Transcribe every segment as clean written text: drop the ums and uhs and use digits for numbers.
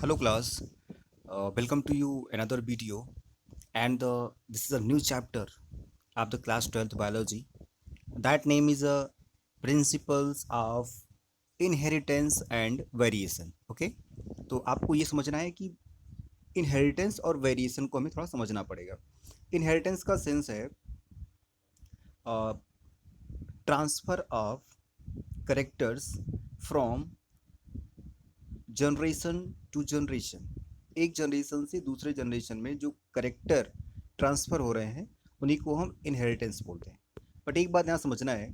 Hello class, welcome to you another video and this is a new chapter of the class 12th biology. That name is Principles of Inheritance and Variation. Okay, तो आपको ये समझना है कि inheritance और variation को हमें थोड़ा समझना पड़ेगा. इनहेरिटेंस का सेंस है transfer of characters from generation to generation. एक जनरेशन से दूसरे जनरेशन में जो करेक्टर ट्रांसफ़र हो रहे हैं उन्हीं को हम इनहेरिटेंस बोलते हैं. बट एक बात यहाँ समझना है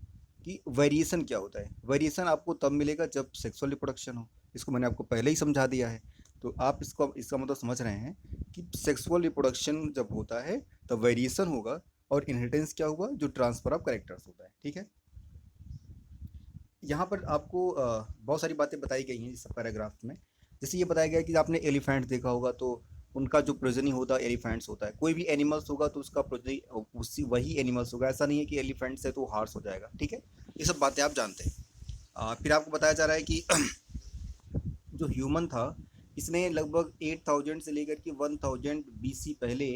कि वेरिएशन क्या होता है. वेरिएशन आपको तब मिलेगा जब सेक्सुअल रिप्रोडक्शन हो. इसको मैंने आपको पहले ही समझा दिया है. तो आप इसका मतलब समझ रहे हैं कि सेक्सुअल रिप्रोडक्शन जब होता है तब वेरिएशन होगा और इनहेरिटेंस क्या होगा, जो ट्रांसफ़र ऑफ करेक्टर्स होता है. ठीक है. यहाँ पर आपको बहुत सारी बातें बताई गई हैं इस पैराग्राफ में. जैसे ये बताया गया कि आपने एलिफेंट देखा होगा तो उनका जो प्रोजनी होता है एलिफेंट्स होता है. कोई भी एनिमल्स होगा तो उसका प्रोजनी उसी वही एनिमल्स होगा. ऐसा नहीं है कि एलिफेंट से तो हार्स हो जाएगा. ठीक है. ये सब बातें आप जानते हैं. फिर आपको बताया जा रहा है कि जो ह्यूमन था इसने लगभग 8000 से लेकर के 1000 BC पहले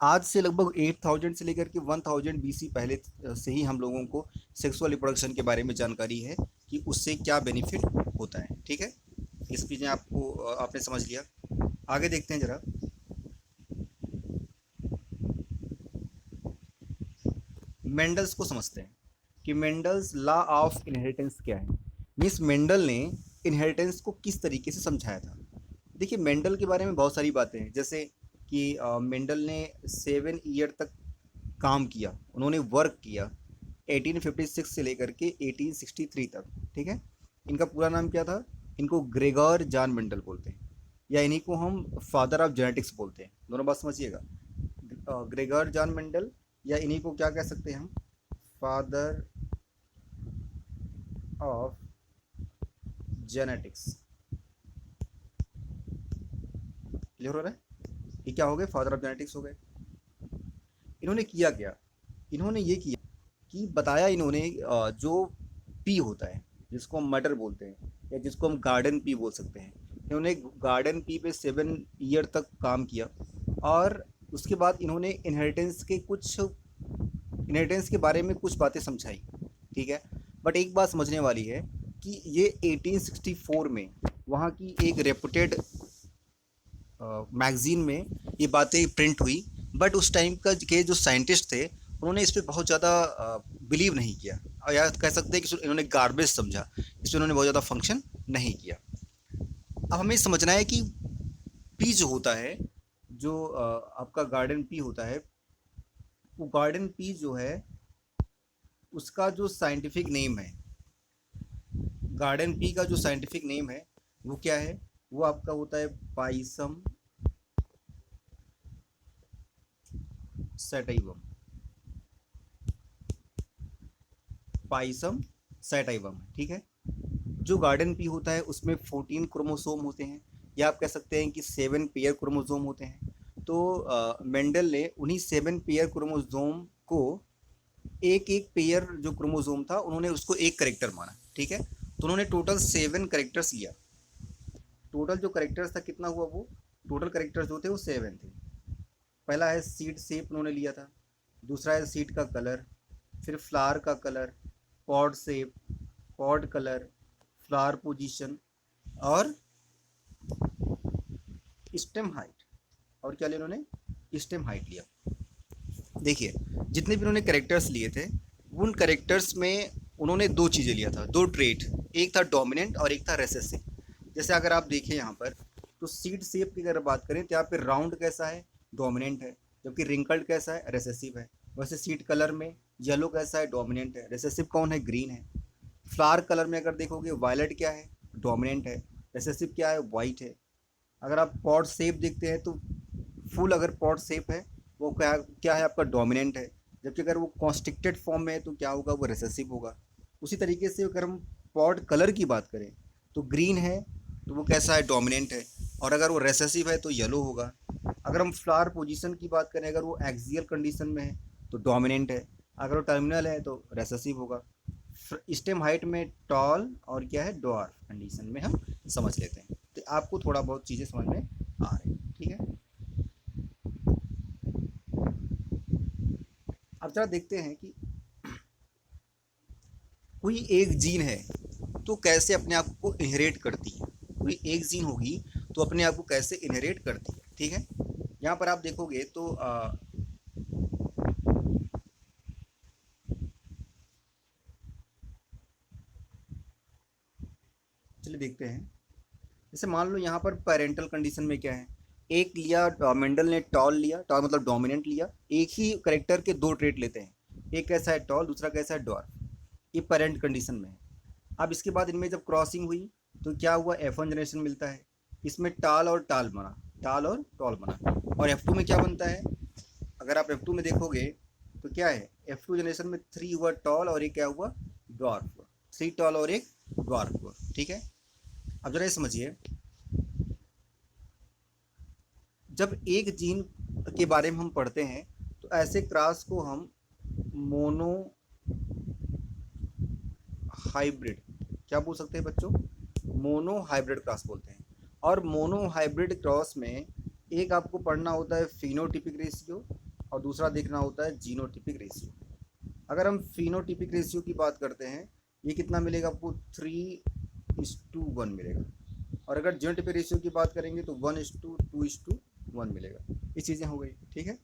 आज से लगभग 8000 से लेकर के 1000 BC पहले से ही हम लोगों को सेक्सुअल रिप्रोडक्शन के बारे में जानकारी है कि उससे क्या बेनिफिट होता है. ठीक है. इस चीज़ें आपको आपने समझ लिया. आगे देखते हैं ज़रा. मेंडल्स को समझते हैं कि मेंडल्स लॉ ऑफ इनहेरिटेंस क्या है. मिस मेंडल ने इनहेरिटेंस को किस तरीके से समझाया था. देखिए, मेंडल के बारे में बहुत सारी बातें हैं. जैसे कि मेंडल ने 7 ईयर तक काम किया, उन्होंने वर्क किया 1856 से लेकर के 1863 तक. ठीक है. इनका पूरा नाम क्या था. इनको ग्रेगर जॉन मेंडल बोलते हैं या इन्हीं को हम फादर ऑफ जेनेटिक्स बोलते हैं. दोनों बात समझिएगा. ग्रेगर जॉन मेंडल या इन्हीं को क्या कह सकते हैं हम, फादर ऑफ जेनेटिक्स. क्लियर हो रहा है. ये क्या हो गए, फादर ऑफ जेनेटिक्स हो गए. इन्होंने किया क्या, इन्होंने ये किया कि बताया इन्होंने जो पी होता है जिसको हम मटर बोलते हैं या जिसको हम गार्डन पी बोल सकते हैं. इन्होंने गार्डन पी पे 7 ईयर तक काम किया और उसके बाद इन्होंने इनहेरिटेंस के बारे में कुछ बातें समझाई. ठीक है. बट एक बात समझने वाली है कि ये 1864 में वहाँ की एक रेपुटेड मैगजीन में ये बातें प्रिंट हुई. बट उस टाइम का के जो साइंटिस्ट थे उन्होंने इस पर बहुत ज़्यादा बिलीव नहीं किया और या कह सकते हैं कि इन्होंने गार्बेज समझा. इसमें उन्होंने बहुत ज़्यादा फंक्शन नहीं किया. अब हमें समझना है कि पी जो होता है, जो आपका गार्डन पी होता है, वो गार्डन पी जो है उसका जो साइंटिफिक नेम है, गार्डन पी का जो साइंटिफिक नेम है वो क्या है, वो आपका होता है पाइसम सैटाइवम. पाइसम सैटाइवम. ठीक है. जो गार्डन पी होता है उसमें 14 क्रोमोसोम होते हैं या आप कह सकते हैं कि 7 पेयर क्रोमोसोम होते हैं. तो मेंडल ने उन्हीं 7 पेयर क्रोमोसोम को एक एक पेयर जो क्रोमोसोम था उन्होंने उसको एक करेक्टर माना. ठीक है. तो उन्होंने टोटल 7 करेक्टर्स लिया. टोटल जो करेक्टर्स था कितना हुआ, वो टोटल करेक्टर्स जो थे वो 7 थे. पहला है सीड शेप उन्होंने लिया था. दूसरा है सीड का कलर, फिर फ्लावर का colour, pod shape, pod colour, flower position और स्टेम हाइट. और क्या लिया उन्होंने, स्टेम हाइट लिया. देखिए, जितने भी उन्होंने करेक्टर्स लिए थे उन करेक्टर्स में उन्होंने दो चीज़ें लिया था, दो ट्रेट. एक था डोमिनेंट और एक था रेसेसिव. जैसे अगर आप देखें यहाँ पर तो सीड शेप की अगर बात करें तो यहाँ पे राउंड कैसा है, डोमिनेंट है, जबकि रिंकल्ड कैसा है, रेसेसिव है. वैसे सीड कलर में येलो कैसा है, डोमिनेंट है. रेसेसिव कौन है, ग्रीन है. फ्लावर कलर में अगर देखोगे वायलेट क्या है, डोमिनेंट है. रेसेसिव क्या है, वाइट है. अगर आप पॉड शेप देखते हैं तो फुल अगर पॉड शेप है वो क्या क्या है आपका, डोमिनेंट है. जबकि अगर वो कॉन्स्ट्रिक्टेड फॉर्म में है तो क्या होगा, वो रेसेसिव होगा. उसी तरीके से अगर हम पॉड कलर की बात करें तो ग्रीन है तो वो कैसा है, डोमिनेंट है. और अगर वो रेसेसिव है तो येलो होगा. अगर हम फ्लावर पोजीशन की बात करें, अगर वो एक्सियल कंडीशन में है तो डोमिनेंट है. अगर वो टर्मिनल है तो रेसेसिव होगा. स्टेम हाइट में टॉल और क्या है ड्वार्फ कंडीशन में हम समझ लेते हैं। तो आपको थोड़ा बहुत चीज़ें समझ में आ रही हैं, ठीक है। अब जरा देखते हैं कि कोई एक जीन है तो कैसे अपने आप को इनहेरिट करती है। कोई एक जीन होगी तो अपने आप को कैसे इनहेरिट करती है, ठीक है। यहाँ पर आप देखोगे तो चलिए देखते हैं। जैसे मान लो यहाँ पर पेरेंटल कंडीशन में क्या है, एक लिया मेंडल ने टॉल लिया, टॉल मतलब डोमिनेंट लिया। एक ही करेक्टर के दो ट्रेट लेते हैं, एक कैसा है टॉल, दूसरा कैसा है डॉर्फ। ये पेरेंट कंडीशन में है। अब इसके बाद इनमें जब क्रॉसिंग हुई तो क्या हुआ, F1 जनरेशन मिलता है। इसमें टाल और टाल बना, टाल और टॉल बना। और F2 में क्या बनता है, अगर आप F2 में देखोगे तो क्या है, F2 जनरेशन में 3 हुआ टॉल और एक क्या हुआ ड्वार्फ हुआ, 3 टॉल और एक ड्वार्फ हुआ, ठीक है। अब जरा ये समझिए, जब एक जीन के बारे में हम पढ़ते हैं तो ऐसे क्रॉस को हम मोनो हाइब्रिड क्या बोल सकते हैं बच्चों, मोनो हाइब्रिड क्रॉस बोलते हैं। और मोनो हाइब्रिड क्रॉस में एक आपको पढ़ना होता है फिनोटिपिक रेशियो और दूसरा देखना होता है जीनोटिपिक रेशियो। अगर हम फिनोटिपिक रेशियो की बात करते हैं, ये कितना मिलेगा आपको, 3:1 मिलेगा। और अगर जीनोटिपिक रेशियो की बात करेंगे तो 1:2:1 मिलेगा। ये चीज़ें हो गई, ठीक है।